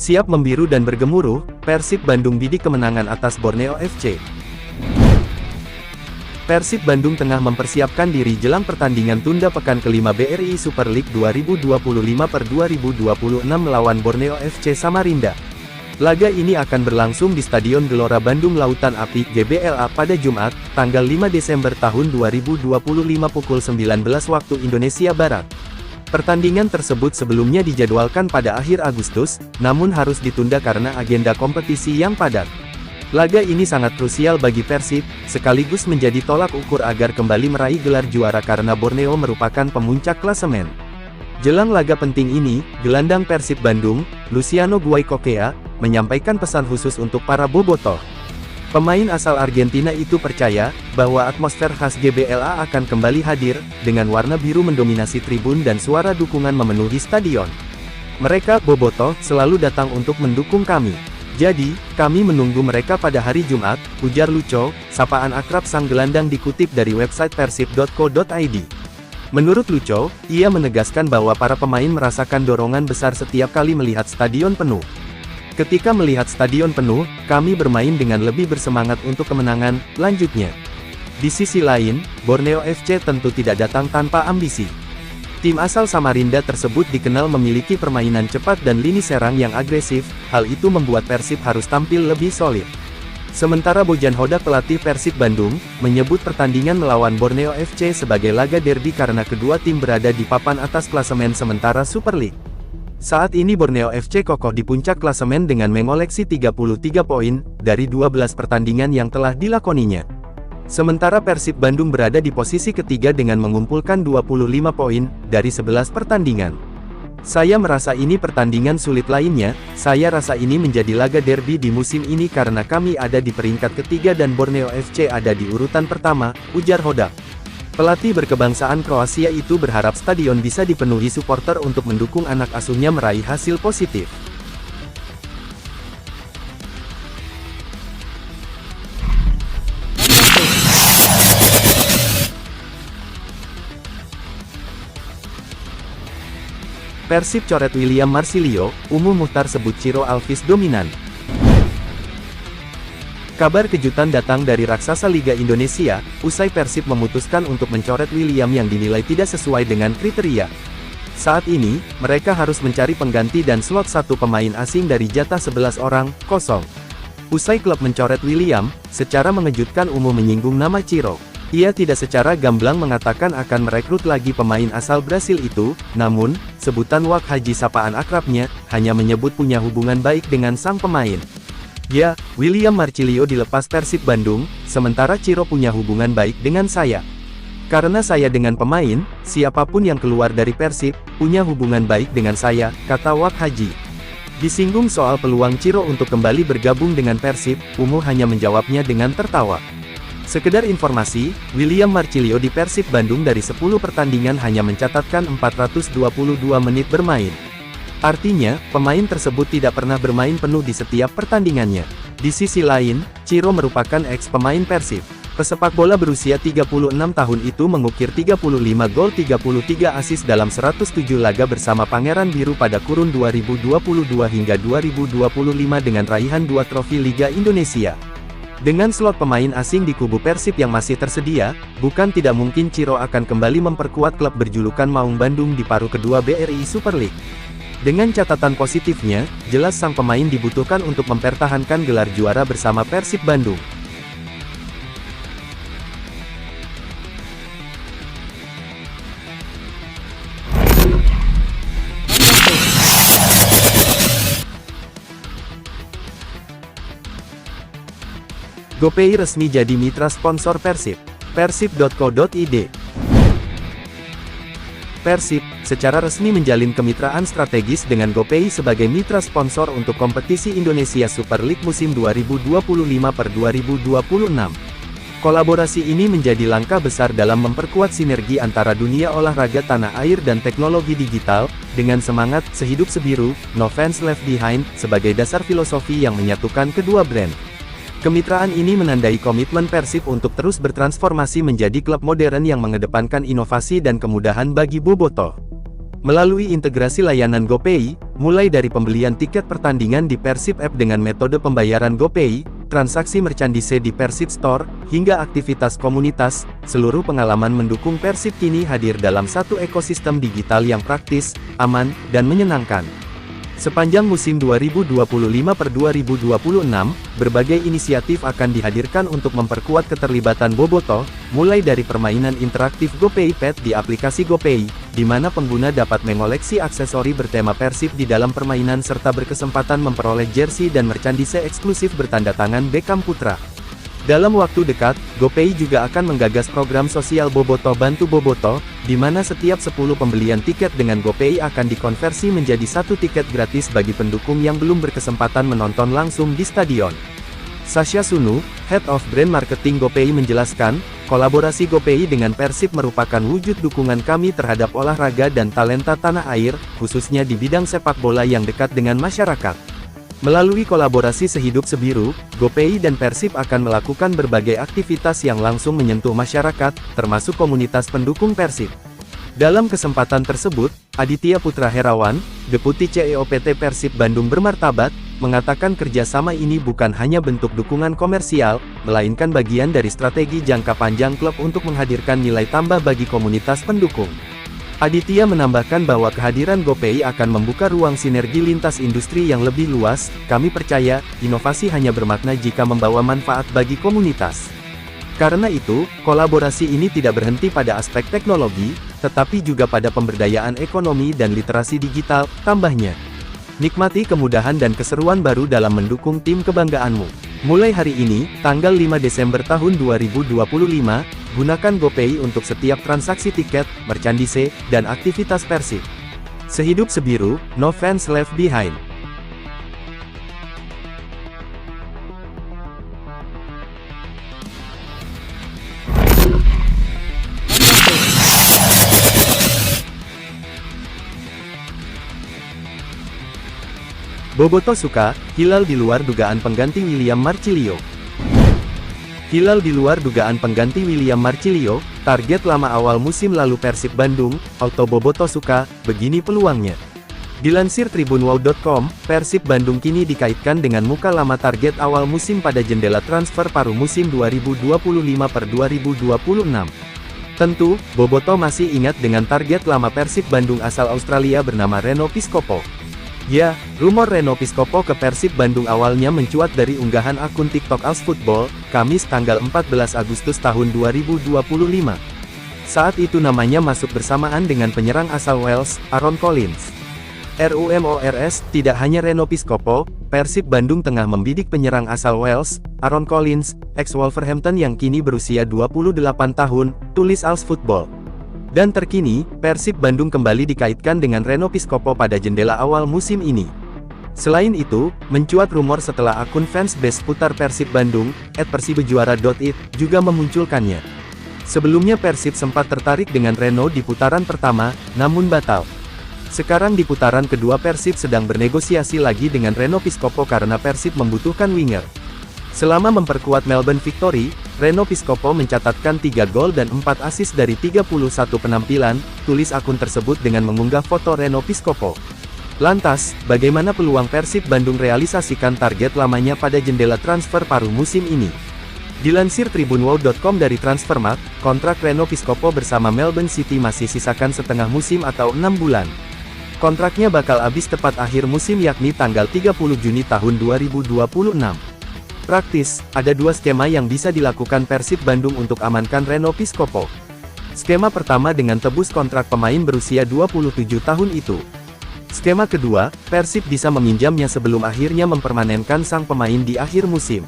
Siap membiru dan bergemuruh, Persib Bandung bidik kemenangan atas Borneo FC. Persib Bandung tengah mempersiapkan diri jelang pertandingan tunda pekan kelima BRI Super League 2025/2026 melawan Borneo FC Samarinda. Laga ini akan berlangsung di Stadion Gelora Bandung Lautan Api (GBLA) pada Jumat, tanggal 5 Desember tahun 2025 pukul 19 waktu Indonesia Barat. Pertandingan tersebut sebelumnya dijadwalkan pada akhir Agustus, namun harus ditunda karena agenda kompetisi yang padat. Laga ini sangat krusial bagi Persib, sekaligus menjadi tolak ukur agar kembali meraih gelar juara karena Borneo merupakan pemuncak klasemen. Jelang laga penting ini, gelandang Persib Bandung, Luciano Guaikokea, menyampaikan pesan khusus untuk para bobotoh. Pemain asal Argentina itu percaya bahwa atmosfer khas GBLA akan kembali hadir, dengan warna biru mendominasi tribun dan suara dukungan memenuhi stadion. Mereka, bobotoh, selalu datang untuk mendukung kami. Jadi, kami menunggu mereka pada hari Jumat, ujar Lucho, sapaan akrab sang gelandang dikutip dari website persib.co.id. Menurut Lucho, ia menegaskan bahwa para pemain merasakan dorongan besar setiap kali melihat stadion penuh. Ketika melihat stadion penuh, kami bermain dengan lebih bersemangat untuk kemenangan, lanjutnya. Di sisi lain, Borneo FC tentu tidak datang tanpa ambisi. Tim asal Samarinda tersebut dikenal memiliki permainan cepat dan lini serang yang agresif, hal itu membuat Persib harus tampil lebih solid. Sementara Bojan Hodak pelatih Persib Bandung, menyebut pertandingan melawan Borneo FC sebagai laga derby karena kedua tim berada di papan atas klasemen sementara Super League. Saat ini Borneo FC kokoh di puncak klasemen dengan mengoleksi 33 poin, dari 12 pertandingan yang telah dilakoninya. Sementara Persib Bandung berada di posisi ketiga dengan mengumpulkan 25 poin, dari 11 pertandingan. Saya merasa ini pertandingan sulit lainnya, saya rasa ini menjadi laga derby di musim ini karena kami ada di peringkat ketiga dan Borneo FC ada di urutan pertama, ujar Hodak. Pelatih berkebangsaan Kroasia itu berharap stadion bisa dipenuhi supporter untuk mendukung anak asuhnya meraih hasil positif. Persib coret William Marsilio, Umuh Muhtar sebut Ciro Alves dominan. Kabar kejutan datang dari raksasa Liga Indonesia, usai Persib memutuskan untuk mencoret William yang dinilai tidak sesuai dengan kriteria. Saat ini, mereka harus mencari pengganti dan slot satu pemain asing dari jatah 11 orang, kosong. Usai klub mencoret William, secara mengejutkan Umuh menyinggung nama Ciro. Ia tidak secara gamblang mengatakan akan merekrut lagi pemain asal Brasil itu, namun, sebutan Wak Haji sapaan akrabnya, hanya menyebut punya hubungan baik dengan sang pemain. Ya, William Marsilio dilepas Persib Bandung, sementara Ciro punya hubungan baik dengan saya. Karena saya dengan pemain, siapapun yang keluar dari Persib, punya hubungan baik dengan saya, kata Wak Haji. Disinggung soal peluang Ciro untuk kembali bergabung dengan Persib, Umuh hanya menjawabnya dengan tertawa. Sekedar informasi, William Marsilio di Persib Bandung dari 10 pertandingan hanya mencatatkan 422 menit bermain. Artinya, pemain tersebut tidak pernah bermain penuh di setiap pertandingannya. Di sisi lain, Ciro merupakan ex-pemain Persib. Pesepak bola berusia 36 tahun itu mengukir 35 gol 33 assist dalam 107 laga bersama Pangeran Biru pada kurun 2022 hingga 2025 dengan raihan 2 trofi Liga Indonesia. Dengan slot pemain asing di kubu Persib yang masih tersedia, bukan tidak mungkin Ciro akan kembali memperkuat klub berjulukan Maung Bandung di paruh kedua BRI Super League. Dengan catatan positifnya, jelas sang pemain dibutuhkan untuk mempertahankan gelar juara bersama Persib Bandung. GoPay resmi jadi mitra sponsor Persib. Persib.co.id. Persib, secara resmi menjalin kemitraan strategis dengan GoPay sebagai mitra sponsor untuk kompetisi Indonesia Super League musim 2025/2026. Kolaborasi ini menjadi langkah besar dalam memperkuat sinergi antara dunia olahraga tanah air dan teknologi digital, dengan semangat "Sehidup Sebiru, No Fans Left Behind" sebagai dasar filosofi yang menyatukan kedua brand. Kemitraan ini menandai komitmen Persib untuk terus bertransformasi menjadi klub modern yang mengedepankan inovasi dan kemudahan bagi bobotoh. Melalui integrasi layanan GoPay, mulai dari pembelian tiket pertandingan di Persib App dengan metode pembayaran GoPay, transaksi merchandise di Persib Store, hingga aktivitas komunitas, seluruh pengalaman mendukung Persib kini hadir dalam satu ekosistem digital yang praktis, aman, dan menyenangkan. Sepanjang musim 2025-2026, berbagai inisiatif akan dihadirkan untuk memperkuat keterlibatan Bobotoh, mulai dari permainan interaktif GoPay Pet di aplikasi GoPay, di mana pengguna dapat mengoleksi aksesori bertema Persib di dalam permainan serta berkesempatan memperoleh jersey dan merchandise eksklusif bertanda tangan Beckham Putra. Dalam waktu dekat, GoPay juga akan menggagas program sosial Bobotoh Bantu Bobotoh, di mana setiap 10 pembelian tiket dengan GoPay akan dikonversi menjadi 1 tiket gratis bagi pendukung yang belum berkesempatan menonton langsung di stadion. Sasha Sunu, Head of Brand Marketing GoPay menjelaskan, kolaborasi GoPay dengan Persib merupakan wujud dukungan kami terhadap olahraga dan talenta tanah air, khususnya di bidang sepak bola yang dekat dengan masyarakat. Melalui kolaborasi Sehidup Sebiru, GoPay dan Persib akan melakukan berbagai aktivitas yang langsung menyentuh masyarakat, termasuk komunitas pendukung Persib. Dalam kesempatan tersebut, Aditya Putra Herawan, Deputi CEO PT Persib Bandung Bermartabat, mengatakan kerjasama ini bukan hanya bentuk dukungan komersial, melainkan bagian dari strategi jangka panjang klub untuk menghadirkan nilai tambah bagi komunitas pendukung. Aditya menambahkan bahwa kehadiran GoPay akan membuka ruang sinergi lintas industri yang lebih luas. Kami percaya, inovasi hanya bermakna jika membawa manfaat bagi komunitas. Karena itu, kolaborasi ini tidak berhenti pada aspek teknologi, tetapi juga pada pemberdayaan ekonomi dan literasi digital, tambahnya. Nikmati kemudahan dan keseruan baru dalam mendukung tim kebanggaanmu. Mulai hari ini, tanggal 5 Desember tahun 2025, gunakan GoPay untuk setiap transaksi tiket, merchandise, dan aktivitas Persib. Sehidup Sebiru, no fans left behind. Bobotoh suka, Hilal di luar dugaan pengganti William Marcilio. Hilal di luar dugaan pengganti William Marcilio, target lama awal musim lalu Persib Bandung, Auto Bobotoh suka, begini peluangnya. Dilansir tribunwow.com, Persib Bandung kini dikaitkan dengan muka lama target awal musim pada jendela transfer paruh musim 2025-2026. Tentu, Bobotoh masih ingat dengan target lama Persib Bandung asal Australia bernama Reno Piscopo. Ya, rumor Reno Piscopo ke Persib Bandung awalnya mencuat dari unggahan akun TikTok ALS Football, Kamis tanggal 14 Agustus tahun 2025. Saat itu namanya masuk bersamaan dengan penyerang asal Wales, Aaron Collins. RUMORS, tidak hanya Reno Piscopo, Persib Bandung tengah membidik penyerang asal Wales, Aaron Collins, ex-Wolverhampton yang kini berusia 28 tahun, tulis ALS Football. Dan terkini, Persib Bandung kembali dikaitkan dengan Reno Piscopo pada jendela awal musim ini. Selain itu, mencuat rumor setelah akun fansbase putar Persib Bandung, @persibejuara.it, juga memunculkannya. Sebelumnya Persib sempat tertarik dengan Reno di putaran pertama, namun batal. Sekarang di putaran kedua Persib sedang bernegosiasi lagi dengan Reno Piscopo karena Persib membutuhkan winger. Selama memperkuat Melbourne Victory, Reno Piscopo mencatatkan 3 gol dan 4 assist dari 31 penampilan, tulis akun tersebut dengan mengunggah foto Reno Piscopo. Lantas, bagaimana peluang Persib Bandung realisasikan target lamanya pada jendela transfer paruh musim ini? Dilansir tribunwow.com dari Transfermarkt, kontrak Reno Piscopo bersama Melbourne City masih sisakan setengah musim atau 6 bulan. Kontraknya bakal habis tepat akhir musim yakni tanggal 30 Juni tahun 2026. Praktis, ada 2 skema yang bisa dilakukan Persib Bandung untuk amankan Reno Piscopo. Skema pertama dengan tebus kontrak pemain berusia 27 tahun itu. Skema kedua, Persib bisa meminjamnya sebelum akhirnya mempermanenkan sang pemain di akhir musim.